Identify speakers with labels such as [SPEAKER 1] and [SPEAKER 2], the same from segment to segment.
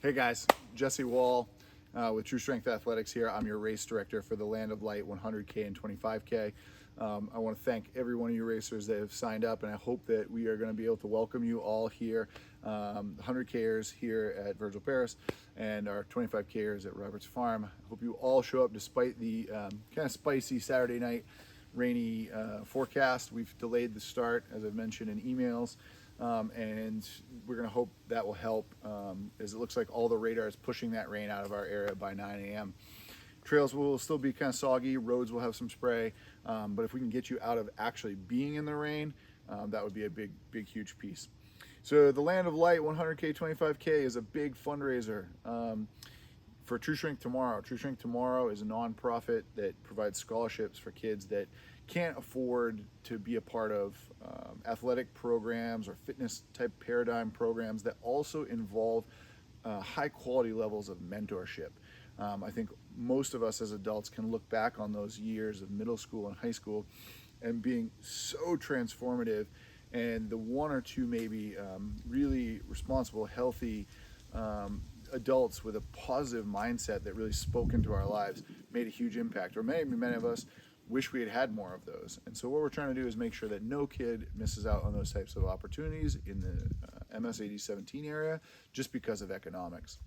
[SPEAKER 1] Hey guys, Jesse Wall with True Strength Athletics here. I'm your race director for the Land of Light 100K and 25K. I want to thank every one of you racers that have signed up, and I hope that we are going to be able to welcome you all here, 100Kers here at Virgil Paris and our 25Kers at Roberts Farm. I hope you all show up despite the kind of spicy Saturday night rainy forecast. We've delayed the start, as I've mentioned in emails. And we're going to hope that will help, as it looks like all the radar is pushing that rain out of our area by 9 a.m. Trails will still be kind of soggy, roads will have some spray, but if we can get you out of actually being in the rain, that would be a big, huge piece. So the Land of Light 100K, 25K is a big fundraiser for True Strength Tomorrow. True Strength Tomorrow is a nonprofit that provides scholarships for kids that can't afford to be a part of athletic programs or fitness type paradigm programs that also involve high quality levels of mentorship. I think most of us as adults can look back on those years of middle school and high school and being so transformative, and the one or two maybe really responsible, healthy adults with a positive mindset that really spoke into our lives made a huge impact, or many of us wish we had had more of those. And so what we're trying to do is make sure that no kid misses out on those types of opportunities in the MS 8017 area just because of economics.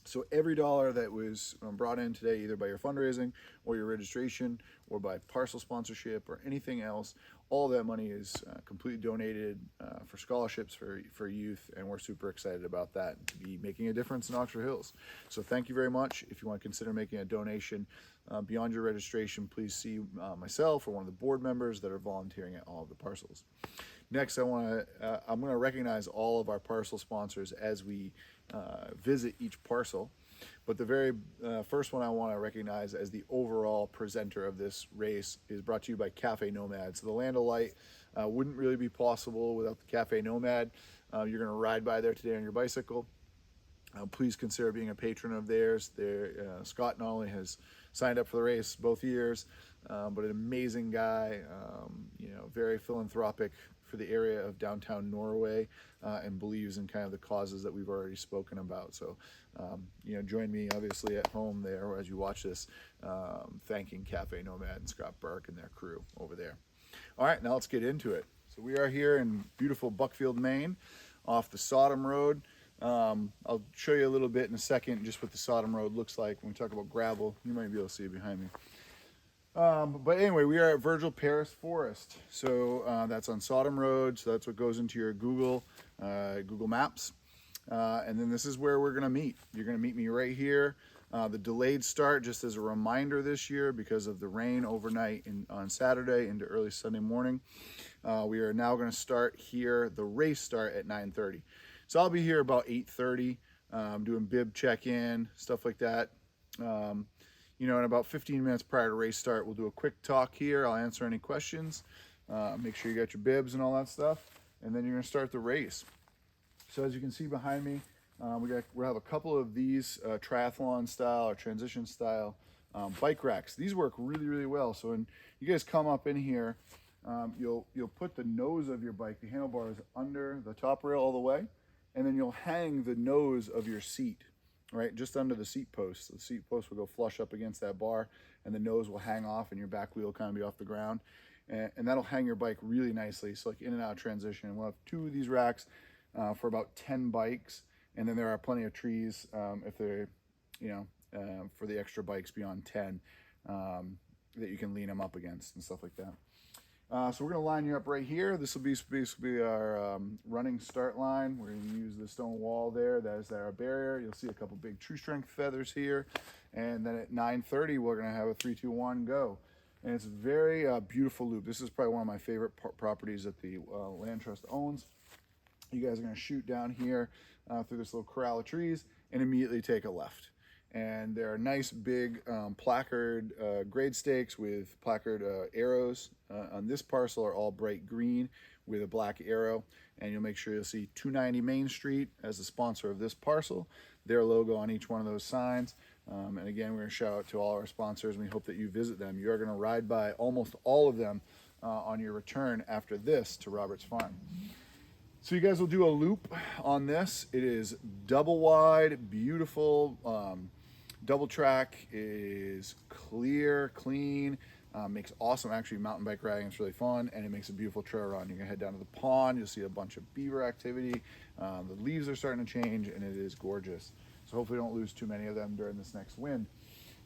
[SPEAKER 1] So every dollar that was brought in today, either by your fundraising or your registration or by parcel sponsorship or anything else, all that money is completely donated for scholarships for youth, and we're super excited about that, to be making a difference in Oxford Hills. So thank you very much. If you want to consider making a donation beyond your registration, please see myself or one of the board members that are volunteering at all of the parcels. Next, I'm going to recognize all of our parcel sponsors as we visit each parcel. But the very first one I want to recognize as the overall presenter of this race is brought to you by Cafe Nomad. So the Land of Light wouldn't really be possible without the Cafe Nomad. You're going to ride by there today on your bicycle. Please consider being a patron of theirs. Scott not only has signed up for the race both years, but an amazing guy, very philanthropic for the area of downtown Norway, and believes in kind of the causes that we've already spoken about. So, join me obviously at home there, or as you watch this, thanking Cafe Nomad and Scott Burke and their crew over there. All right, now let's get into it. So we are here in beautiful Buckfield, Maine, off the Sodom Road. I'll show you a little bit in a second just what the Sodom Road looks like when we talk about gravel. You might be able to see it behind me. But anyway, we are at Virgil Paris Forest. So that's on Sodom Road. So that's what goes into your Google Maps. And then this is where we're going to meet. You're going to meet me right here. The delayed start, just as a reminder this year, because of the rain overnight on Saturday into early Sunday morning. We are now going to start here, the race start at 9:30. So I'll be here about 8:30, doing bib check-in, stuff like that. In about 15 minutes prior to race start, we'll do a quick talk here. I'll answer any questions, make sure you got your bibs and all that stuff, and then you're going to start the race. So as you can see behind me, we'll have a couple of these triathlon style or transition style bike racks. These work really, really well. So when you guys come up in here, you'll put the nose of your bike, the handlebars, under the top rail all the way, and then you'll hang the nose of your seat, right, just under the seat post. The seat post will go flush up against that bar, and the nose will hang off, and your back wheel will kind of be off the ground, and that'll hang your bike really nicely. So like in and out transition. And we'll have two of these racks for about 10 bikes, and then there are plenty of trees if they're, for the extra bikes beyond 10 that you can lean them up against and stuff like that. So we're going to line you up right here. This will be basically our running start line. We're going to use the stone wall there. That is our barrier. You'll see a couple big True Strength feathers here. And then at 9:30, we're going to have a 3, 2, 1, go. And it's a very beautiful loop. This is probably one of my favorite properties that the Land Trust owns. You guys are going to shoot down here through this little corral of trees and immediately take a left. And there are nice big placard grade stakes with placard arrows. On this parcel are all bright green with a black arrow, and you'll make sure you'll see 290 Main Street as the sponsor of this parcel, their logo on each one of those signs. And again, we're going to shout out to all our sponsors, and we hope that you visit them. You are going to ride by almost all of them on your return after this to Roberts Farm. So you guys will do a loop on this. It is double wide, beautiful, double track, is clear, clean, makes awesome actually mountain bike riding. It's really fun, and it makes a beautiful trail run. You're gonna head down to the pond, you'll see a bunch of beaver activity. The leaves are starting to change, and it is gorgeous. So hopefully don't lose too many of them during this next wind.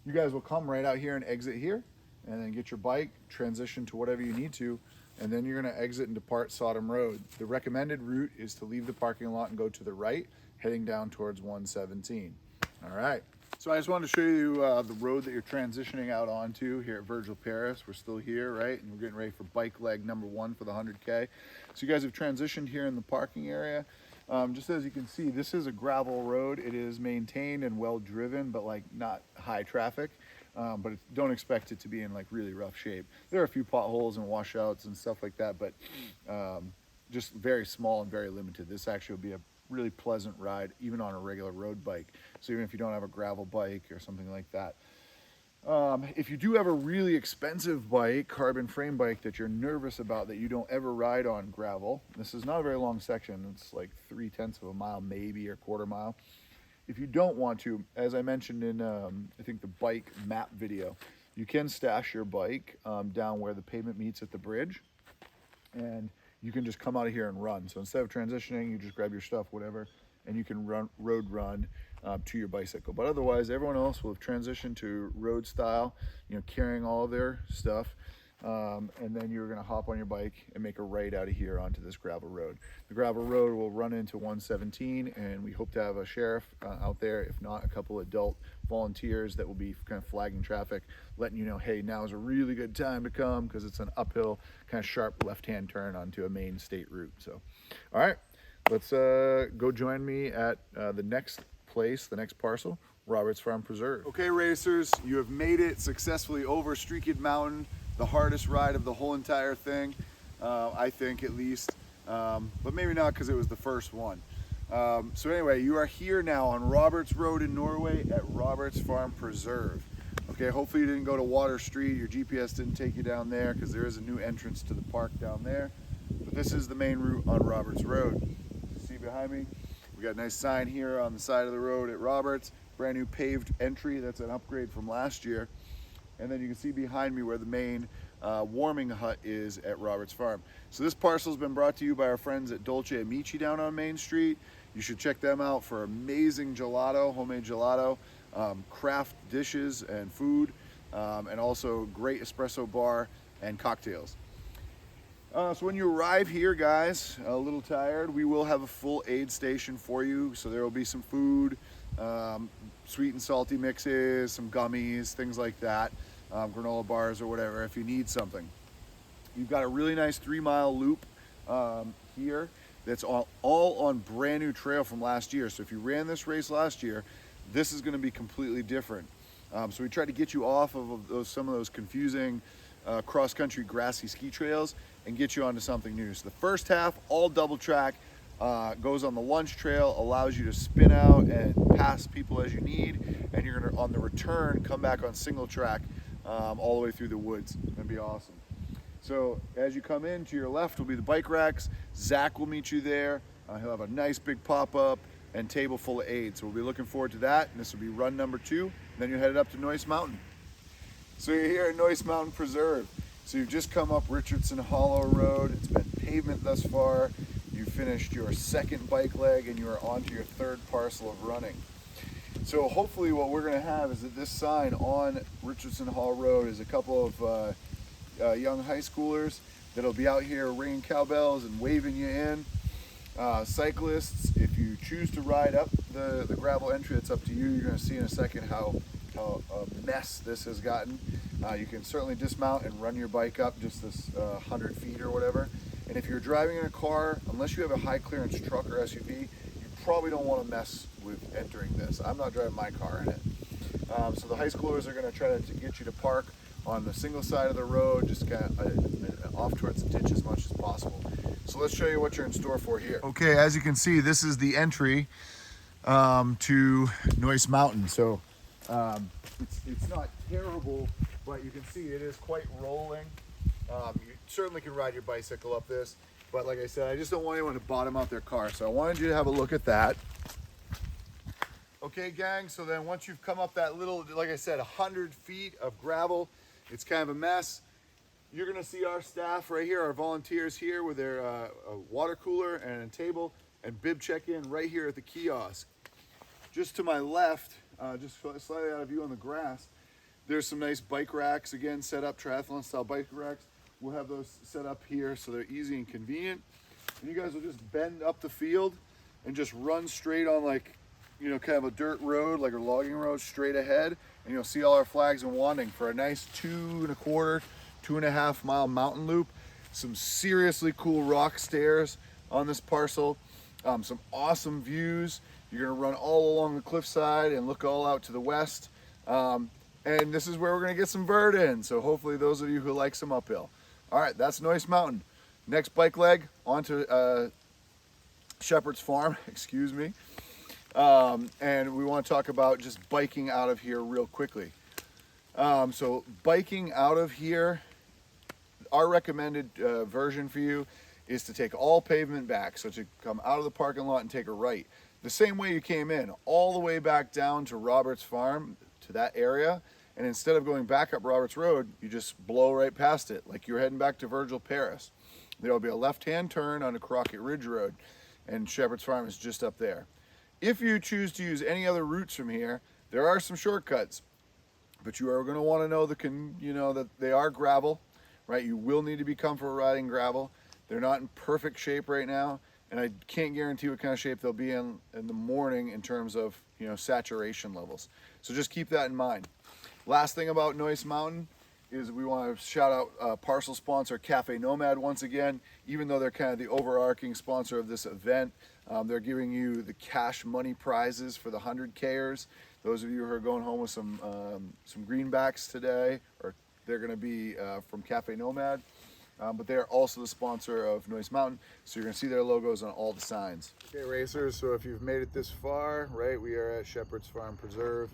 [SPEAKER 1] You guys will come right out here and exit here, and then get your bike, transition to whatever you need to, and then you're gonna exit and depart Sodom Road. The recommended route is to leave the parking lot and go to the right, heading down towards 117. All right. So I just wanted to show you the road that you're transitioning out onto here at Virgil Paris. We're still here, right? And we're getting ready for bike leg number 1 for the 100K. So you guys have transitioned here in the parking area. Just as you can see, this is a gravel road. It is maintained and well driven, but like not high traffic. But don't expect it to be in like really rough shape. There are a few potholes and washouts and stuff like that, but just very small and very limited. This actually will be a really pleasant ride, even on a regular road bike. So even if you don't have a gravel bike or something like that. If you do have a really expensive bike, carbon frame bike that you're nervous about that you don't ever ride on gravel, this is not a very long section. It's like 3/10 of a mile, maybe, or quarter mile. If you don't want to, as I mentioned in, I think the bike map video, you can stash your bike down where the pavement meets at the bridge, and you can just come out of here and run. So instead of transitioning, you just grab your stuff, whatever, and you can road run to your bicycle. But otherwise, everyone else will have transitioned to road style, carrying all of their stuff. And then you're gonna hop on your bike and make a right out of here onto this gravel road. The gravel road will run into 117, and we hope to have a sheriff out there, if not a couple adult volunteers that will be kind of flagging traffic, letting you know, hey, now is a really good time to come, because it's an uphill, kind of sharp left-hand turn onto a main state route. So, all right, let's go join me at the next place, the next parcel, Roberts Farm Preserve. Okay, racers, you have made it successfully over Streaked Mountain, the hardest ride of the whole entire thing, I think, at least, but maybe not, because it was the first one. So anyway, you are here now on Roberts Road in Norway at Roberts Farm Preserve. Okay, hopefully you didn't go to Water Street, your GPS didn't take you down there, because there is a new entrance to the park down there. But this is the main route on Roberts Road. See behind me? We got a nice sign here on the side of the road at Roberts, brand new paved entry. That's an upgrade from last year. And then you can see behind me where the main warming hut is at Roberts Farm. So this parcel has been brought to you by our friends at Dolce Amici down on Main Street. You should check them out for amazing gelato, homemade gelato, craft dishes and food, and also great espresso bar and cocktails. So when you arrive here, guys, a little tired, we will have a full aid station for you. So there will be some food, sweet and salty mixes, some gummies, things like that, granola bars or whatever if you need something. You've got a really nice 3-mile loop here that's all on brand new trail from last year. So if you ran this race last year, this is going to be completely different. So we tried to get you off of some of those confusing cross-country grassy ski trails and get you onto something new. So the first half, all double track, goes on the lunch trail, allows you to spin out and pass people as you need, and you're gonna, on the return, come back on single track all the way through the woods. It's gonna be awesome. So as you come in, to your left will be the bike racks. Zach will meet you there. He'll have a nice big pop-up and table full of aid. So we'll be looking forward to that. And this will be run number 2. And then you're headed up to Noise Mountain. So you're here at Noise Mountain Preserve. So you've just come up Richardson Hollow Road. It's been pavement thus far. You finished your second bike leg and you are onto your third parcel of running. So hopefully what we're gonna have is that this sign on Richardson Hall Road is a couple of young high schoolers that'll be out here ringing cowbells and waving you in. Cyclists, if you choose to ride up the gravel entry, it's up to you. You're gonna see in a second how a mess this has gotten. You can certainly dismount and run your bike up just this 100 feet or whatever. And if you're driving in a car, unless you have a high clearance truck or SUV, you probably don't want to mess with entering this. I'm not driving my car in it. So the high schoolers are going to try to get you to park on the single side of the road, just kind of off towards the ditch as much as possible. So let's show you what you're in store for here. Okay, as you can see, this is the entry to Noise Mountain. So it's not terrible, but you can see it is quite rolling. You certainly can ride your bicycle up this. But like I said, I just don't want anyone to bottom out their car. So I wanted you to have a look at that. Okay, gang, so then once you've come up that little, like I said, 100 feet of gravel, it's kind of a mess. You're gonna see our staff right here, our volunteers here with their a water cooler and a table and bib check-in right here at the kiosk. Just to my left, just slightly out of view on the grass, there's some nice bike racks, again, set up, triathlon style bike racks. We'll have those set up here so they're easy and convenient. And you guys will just bend up the field and just run straight on, like, you know, kind of a dirt road, like a logging road, straight ahead. And you'll see all our flags and wanding for a nice 2.25, 2.5 mile mountain loop. Some seriously cool rock stairs on this parcel. Some awesome views. You're gonna run all along the cliffside and look all out to the west. And this is where we're gonna get some vert in. So hopefully those of you who like some uphill. All right, that's Noise Mountain. Next bike leg onto Shepherd's Farm, excuse me. And we want to talk about just biking out of here real quickly. So biking out of here, our recommended version for you is to take all pavement back. So to come out of the parking lot and take a right. The same way you came in, all the way back down to Roberts Farm, to that area. And instead of going back up Roberts Road, you just blow right past it, like you're heading back to Virgil Paris. There will be a left-hand turn onto Crockett Ridge Road, and Shepherd's Farm is just up there. If you choose to use any other routes from here, there are some shortcuts, but you are going to want to know that they are gravel, right? You will need to be comfortable riding gravel. They're not in perfect shape right now, and I can't guarantee what kind of shape they'll be in the morning in terms of, you know, saturation levels. So just keep that in mind. Last thing about Noise Mountain is we want to shout out parcel sponsor Cafe Nomad once again. Even though they're kind of the overarching sponsor of this event, they're giving you the cash money prizes for the 100Kers. Those of you who are going home with some greenbacks today, or they're going to be from Cafe Nomad. But they're also the sponsor of Noise Mountain, so you're going to see their logos on all the signs. Okay, racers, so if you've made it this far, right, we are at Shepherd's Farm Preserve.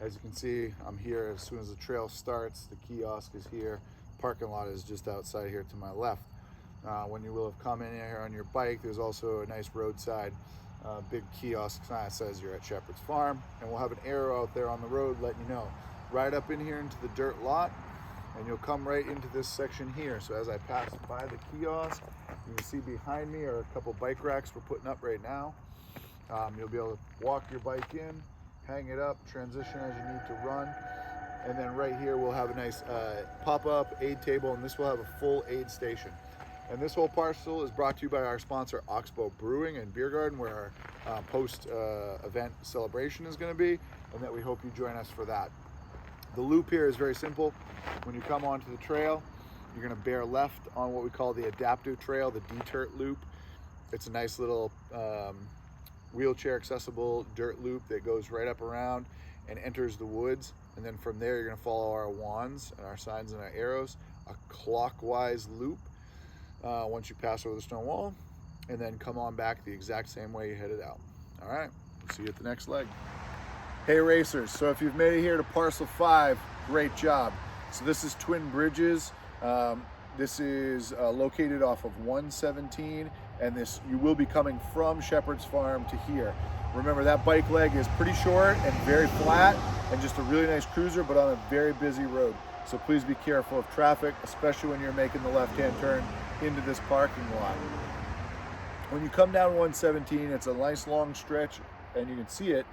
[SPEAKER 1] As you can see, I'm here as soon as the trail starts. The kiosk is here. Parking lot is just outside here to my left. When you will have come in here on your bike, there's also a nice roadside big kiosk sign that says you're at Shepherd's Farm, and we'll have an arrow out there on the road letting you know. Ride up in here into the dirt lot, and you'll come right into this section here. So as I pass by the kiosk, you can see behind me are a couple bike racks we're putting up right now. You'll be able to walk your bike in, hang it up, transition as you need to run. And then right here we'll have a nice pop-up aid table, and this will have a full aid station. And this whole parcel is brought to you by our sponsor Oxbow Brewing and Beer Garden, where our post-event celebration is going to be, and that we hope you join us for that. The loop here is very simple. When you come onto the trail, you're going to bear left on what we call the adaptive trail, the D-Turt loop. It's a nice little wheelchair accessible dirt loop that goes right up around and enters the woods. And then from there, you're going to follow our wands and our signs and our arrows, a clockwise loop once you pass over the stone wall, and then come on back the exact same way you headed out. All right, see you at the next leg. Hey racers, so if you've made it here to Parcel 5, great job. So this is Twin Bridges. This is located off of 117, and you will be coming from Shepherd's Farm to here. Remember, that bike leg is pretty short and very flat, and just a really nice cruiser, but on a very busy road. So please be careful of traffic, especially when you're making the left-hand turn into this parking lot. When you come down 117, it's a nice long stretch, and you can see it.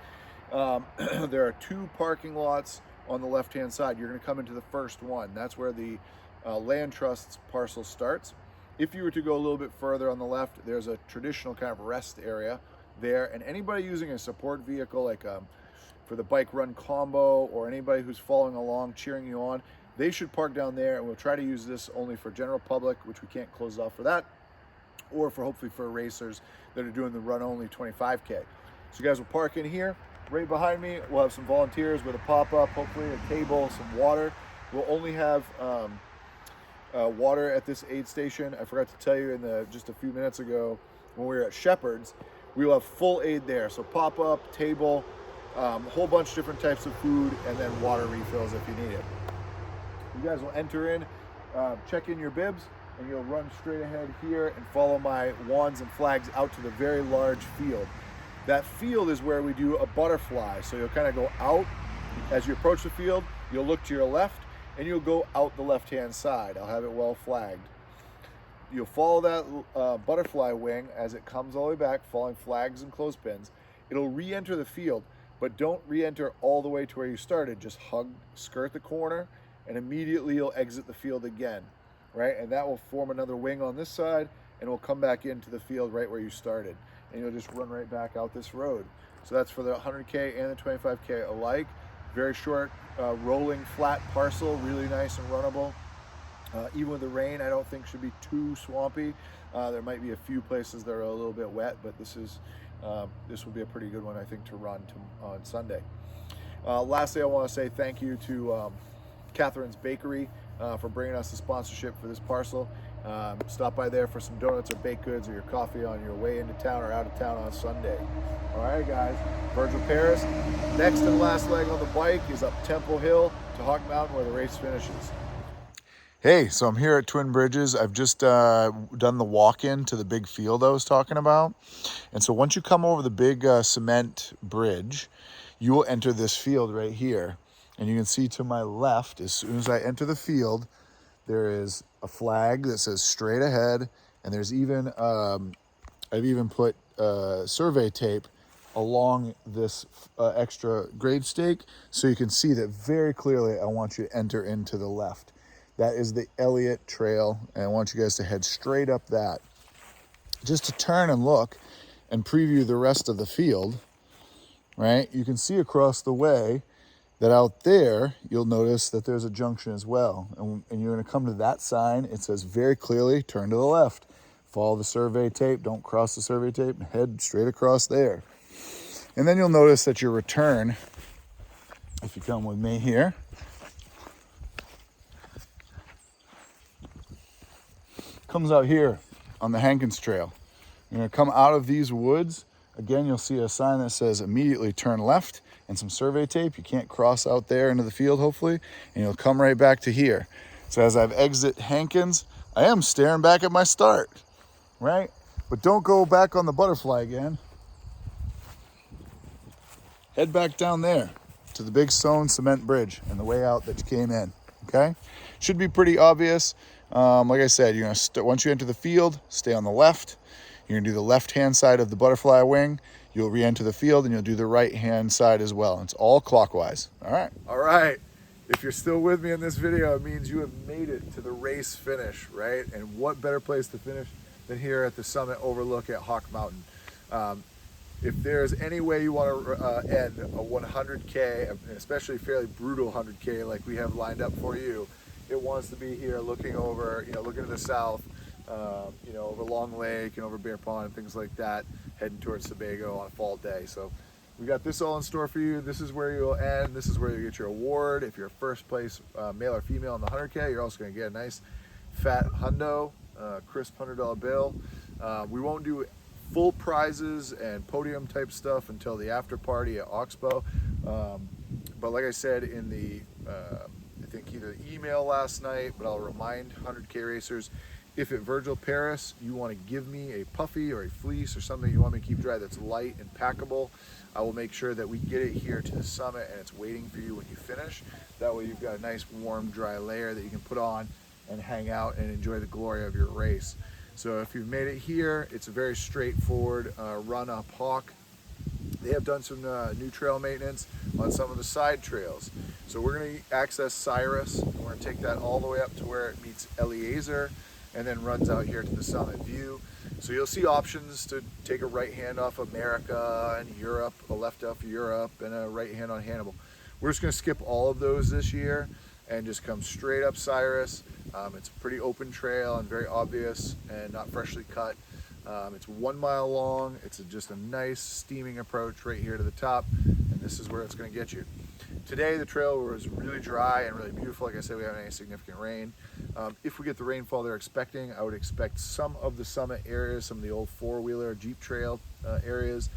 [SPEAKER 1] There are 2 parking lots on the left-hand side. You're going to come into the first one. That's where the Land Trust's parcel starts. If you were to go a little bit further on the left, there's a traditional kind of rest area there, and anybody using a support vehicle like for the bike run combo, or anybody who's following along cheering you on, they should park down there, and we'll try to use this only for general public, which we can't close off for that, or for hopefully for racers that are doing the run only 25K. So you guys will park in here. Right behind me, we'll have some volunteers with a pop-up, hopefully a table, some water. We'll only have water at this aid station. I forgot to tell you just a few minutes ago when we were at Shepherd's, we will have full aid there. So pop-up, table, a whole bunch of different types of food, and then water refills if you need it. You guys will enter in, check in your bibs, and you'll run straight ahead here and follow my wands and flags out to the very large field. That field is where we do a butterfly. So you'll kind of go out as you approach the field, you'll look to your left, and you'll go out the left-hand side. I'll have it well flagged. You'll follow that butterfly wing as it comes all the way back, following flags and clothespins. It'll re-enter the field, but don't re-enter all the way to where you started. Just skirt the corner, and immediately you'll exit the field again, right? And that will form another wing on this side, and we'll come back into the field right where you started. And you'll just run right back out this road. So that's for the 100K and the 25K alike. Very short, rolling flat parcel, really nice and runnable. Even with the rain, I don't think should be too swampy. There might be a few places that are a little bit wet, but this will be a pretty good one, I think, to run on Sunday. Lastly, I want to say thank you to Catherine's Bakery for bringing us the sponsorship for this parcel. Stop by there for some donuts or baked goods or your coffee on your way into town or out of town on Sunday. All right, guys, Virgil Paris. Next and last leg on the bike is up Temple Hill to Hawk Mountain where the race finishes. Hey, so I'm here at Twin Bridges. I've just done the walk-in to the big field I was talking about. And so once you come over the big cement bridge, you will enter this field right here. And you can see to my left, as soon as I enter the field, there is a flag that says straight ahead. And there's even, I've even put survey tape along this extra grade stake. So you can see that very clearly I want you to enter into the left. That is the Elliott Trail, and I want you guys to head straight up that. Just to turn and look and preview the rest of the field, right? You can see across the way that out there, you'll notice that there's a junction as well. And you're gonna come to that sign. It says very clearly, turn to the left. Follow the survey tape, don't cross the survey tape, and head straight across there. And then you'll notice that your return, if you come with me here, comes out here on the Hankins Trail. You're gonna come out of these woods. Again, you'll see a sign that says immediately turn left and some survey tape. You can't cross out there into the field, hopefully, and you'll come right back to here. So as I've exit Hankins, I am staring back at my start, right? But don't go back on the butterfly again. Head back down there to the big stone cement bridge and the way out that you came in, okay? Should be pretty obvious. Like I said, you're gonna once you enter the field, stay on the left. You're gonna do the left-hand side of the butterfly wing. You'll re-enter the field and you'll do the right-hand side as well. It's all clockwise. All right. All right. If you're still with me in this video, it means you have made it to the race finish, right? And what better place to finish than here at the summit overlook at Hawk Mountain. If there's any way you want to end a 100K, especially a fairly brutal 100K like we have lined up for you, it wants to be here looking over, looking to the south, over Long Lake and over Bear Pond and things like that, heading towards Sebago on a fall day. So we got this all in store for you. This is where you'll end. This is where you get your award. If you're first place male or female in the 100K, you're also going to get a nice fat hundo, crisp $100 bill. We won't do full prizes and podium type stuff until the after party at Oxbow. But like I said in the I think either email last night, but I'll remind 100K racers, if at Virgil Paris you want to give me a puffy or a fleece or something you want me to keep dry that's light and packable, I will make sure that we get it here to the summit and it's waiting for you when you finish. That way you've got a nice warm dry layer that you can put on and hang out and enjoy the glory of your race. So if you've made it here, it's a very straightforward run up Hawk. They have done some new trail maintenance on some of the side trails. So we're going to access Cyrus, and we're going to take that all the way up to where it meets Eliezer and then runs out here to the summit view. So you'll see options to take a right hand off America and Europe, a left off Europe, and a right hand on Hannibal. We're just going to skip all of those this year and just come straight up Cyrus. It's a pretty open trail and very obvious and not freshly cut. It's 1 mile long. It's just a nice steaming approach right here to the top, and this is where it's going to get you. Today the trail was really dry and really beautiful. Like I said, we haven't had any significant rain. If we get the rainfall they're expecting, I would expect some of the summit areas, some of the old four-wheeler Jeep trail areas,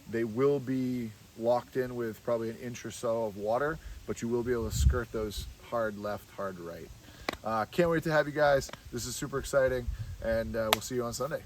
[SPEAKER 1] they will be locked in with probably an inch or so of water, but you will be able to skirt those hard left, hard right. Can't wait to have you guys. This is super exciting, and we'll see you on Sunday.